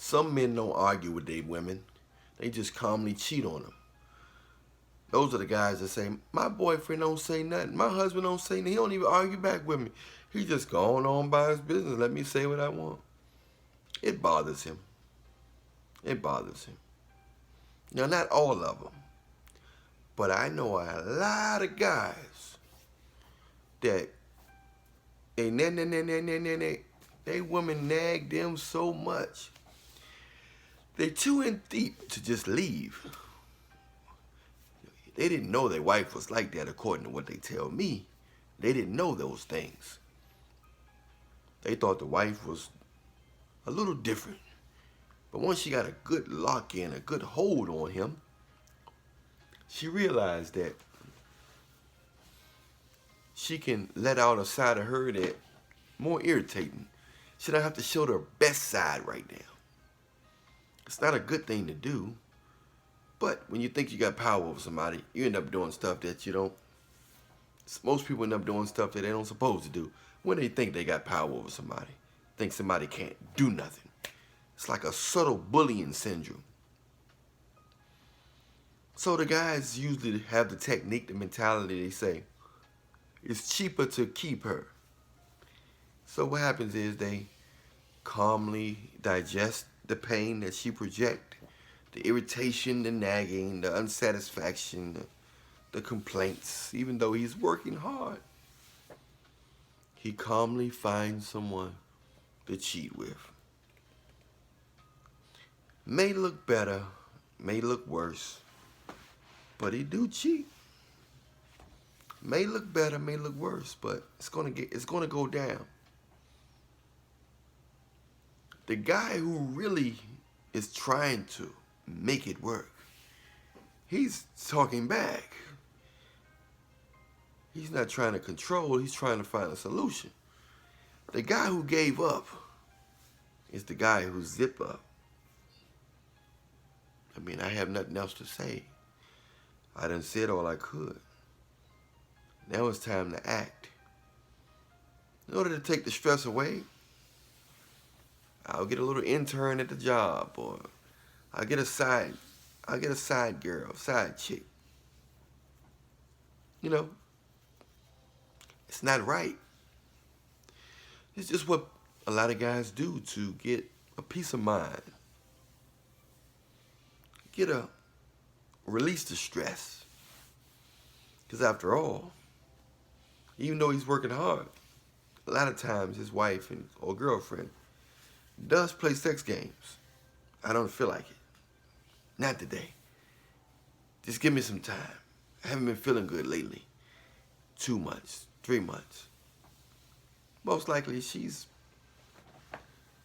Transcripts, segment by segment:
Some men don't argue with their women. They just calmly cheat on them. Those are the guys that say, my boyfriend don't say nothing. My husband don't say nothing. He don't even argue back with me. He just going on by his business. Let me say what I want. It bothers him. It bothers him. Now, not all of them. But I know a lot of guys that they women nag them so much. They too in deep to just leave. They didn't know their wife was like that according to what they tell me. They didn't know those things. They thought the wife was a little different. But once she got a good lock in, a good hold on him, she realized that she can let out a side of her that more irritating. She don't have to show her best side right now. It's not a good thing to do. But when you think you got power over somebody, you end up doing stuff that you don't. Most people end up doing stuff that they don't supposed to do when they think they got power over somebody. Think somebody can't do nothing. It's like a subtle bullying syndrome. So the guys usually have the technique, the mentality, they say, it's cheaper to keep her. So what happens is they calmly digest the pain that she projects, the irritation, the nagging, the unsatisfaction, the complaints, even though he's working hard. He calmly finds someone to cheat with. May look better, may look worse, but he do cheat. May look better, may look worse, but it's gonna go down. The guy who really is trying to make it work, he's talking back. He's not trying to control, he's trying to find a solution. The guy who gave up is the guy who zip up. I mean, I have nothing else to say. I done said all I could. Now it's time to act. In order to take the stress away, I'll get a little intern at the job, or I'll get a side girl, side chick. You know, it's not right. It's just what a lot of guys do to get a peace of mind. Release the stress. Because after all, even though he's working hard, a lot of times his wife or girlfriend does play sex games. I don't feel like it. Not today. Just give me some time. I haven't been feeling good lately. 2 months, 3 months. Most likely she's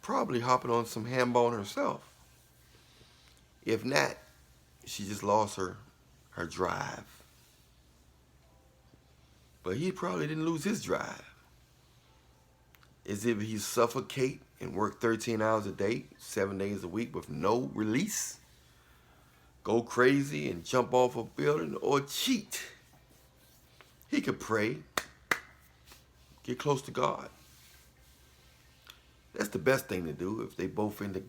probably hopping on some handball herself. If not, she just lost her drive. But he probably didn't lose his drive. As if he suffocate and work 13 hours a day, 7 days a week with no release, go crazy and jump off a building or cheat. He could pray, get close to God. That's the best thing to do. If they both into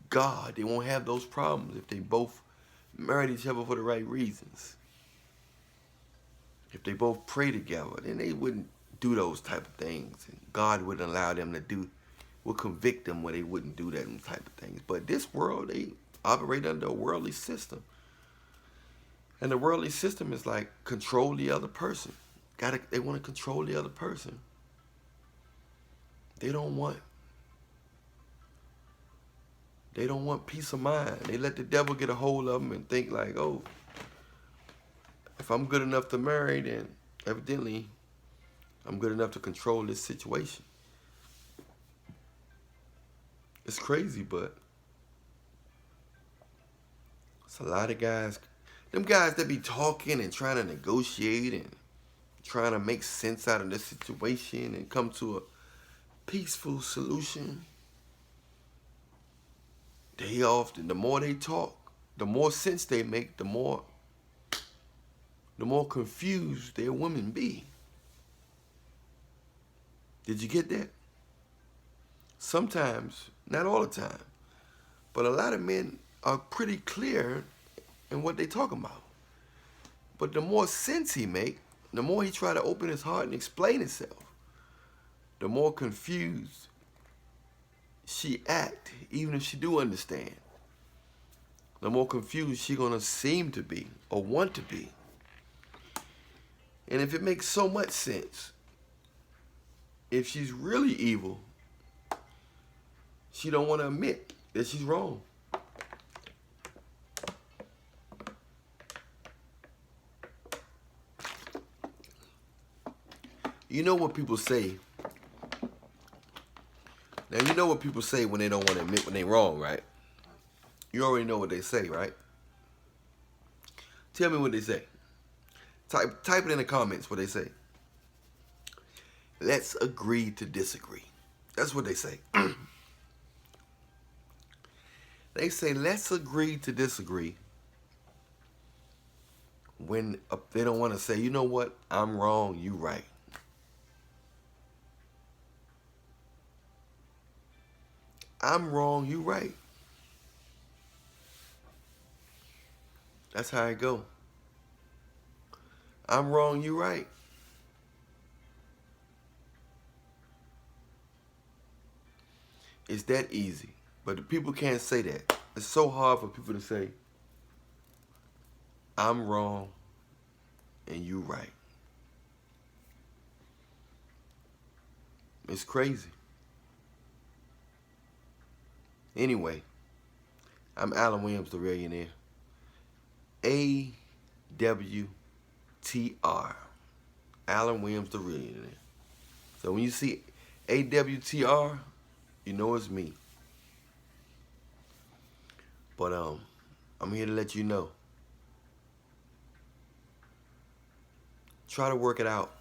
God, they won't have those problems if they both married each other for the right reasons. If they both pray together, then they wouldn't do those type of things. And God wouldn't allow them to would convict them where they wouldn't do that type of things. But this world, they operate under a worldly system. And the worldly system is like control the other person. They want to control the other person. They don't want peace of mind. They let the devil get a hold of them and think like, oh, if I'm good enough to marry, then evidently I'm good enough to control this situation. It's crazy, but it's a lot of guys. Them guys that be talking and trying to negotiate and trying to make sense out of this situation and come to a peaceful solution. They often, the more they talk, the more sense they make, the more confused their women be. Did you get that? Sometimes, not all the time, But a lot of men are pretty clear in what they talking about. But the more sense he make, the more he try to open his heart and explain himself, the more confused she act, even if she do understand. The more confused she gonna seem to be or want to be. And if it makes so much sense, if she's really evil, she don't want to admit that she's wrong. You know what people say. Now you know what people say when they don't want to admit when they're wrong, right? You already know what they say, right? Tell me what they say. Type it in the comments what they say. Let's agree to disagree. That's what they say. They say let's agree to disagree when they don't want to say, you know what, I'm wrong, you right. I'm wrong, you right. That's how it go. I'm wrong, you right. It's that easy. But the people can't say that. It's so hard for people to say, I'm wrong and you right. It's crazy. Anyway, I'm Alan Williams, the Millionaire. AWTR. Alan Williams, the Millionaire. So when you see AWTR, you know it's me. But I'm here to let you know. Try to work it out.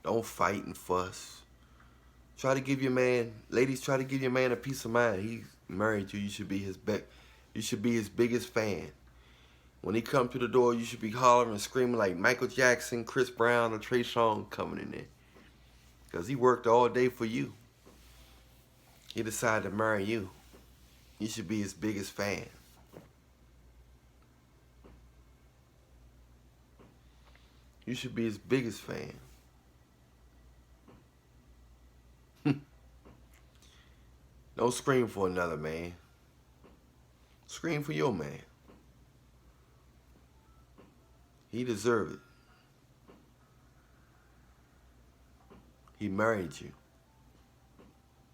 Don't fight and fuss. Try to give your man, ladies, try to give your man a peace of mind. He's married you. You should be his biggest fan. When he comes to the door, you should be hollering and screaming like Michael Jackson, Chris Brown, or Trey Songz coming in there. Because he worked all day for you. He decided to marry you. You should be his biggest fan. You should be his biggest fan. Don't scream for another man. Scream for your man. He deserves it. He married you.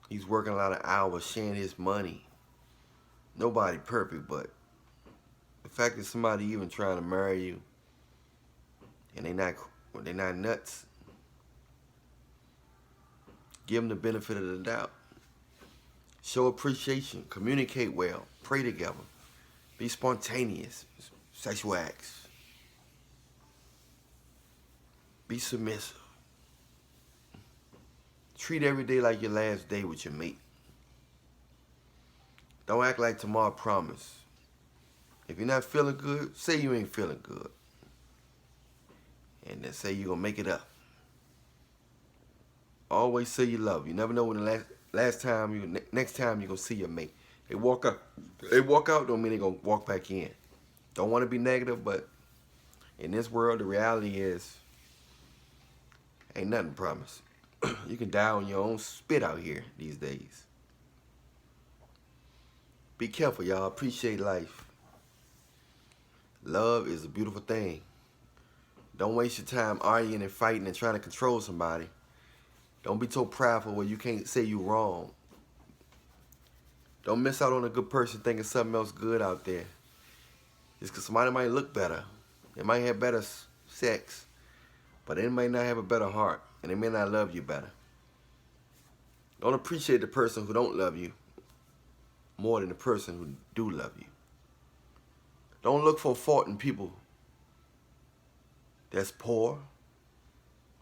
He's working a lot of hours, sharing his money. Nobody perfect, but the fact that somebody even trying to marry you and they're not nuts, give them the benefit of the doubt. Show appreciation. Communicate well. Pray together. Be spontaneous. Sexual acts. Be submissive. Treat every day like your last day with your mate. Don't act like tomorrow promised. If you're not feeling good, say you ain't feeling good. And then say you're going to make it up. Always say you love. You never know when the next time you're going to see your mate. They walk out don't mean they're going to walk back in. Don't want to be negative, but in this world, the reality is ain't nothing promised. You can die on your own spit out here these days. Be careful, y'all. Appreciate life. Love is a beautiful thing. Don't waste your time arguing and fighting and trying to control somebody. Don't be so prideful where you can't say you're wrong. Don't miss out on a good person thinking something else good out there. Just because somebody might look better. They might have better sex. But they might not have a better heart. And they may not love you better. Don't appreciate the person who don't love you more than the person who do love you. Don't look for fault in people that's poor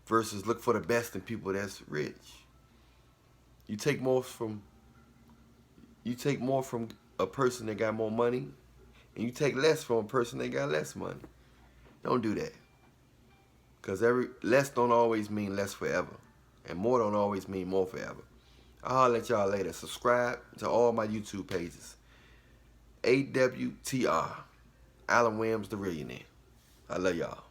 versus look for the best in people that's rich. You take more from a person that got more money, and you take less from a person that got less money. Don't do that. Because less don't always mean less forever. And more don't always mean more forever. I'll holler at y'all later. Subscribe to all my YouTube pages. AWTR. Alan Williams, the Millionaire. I love y'all.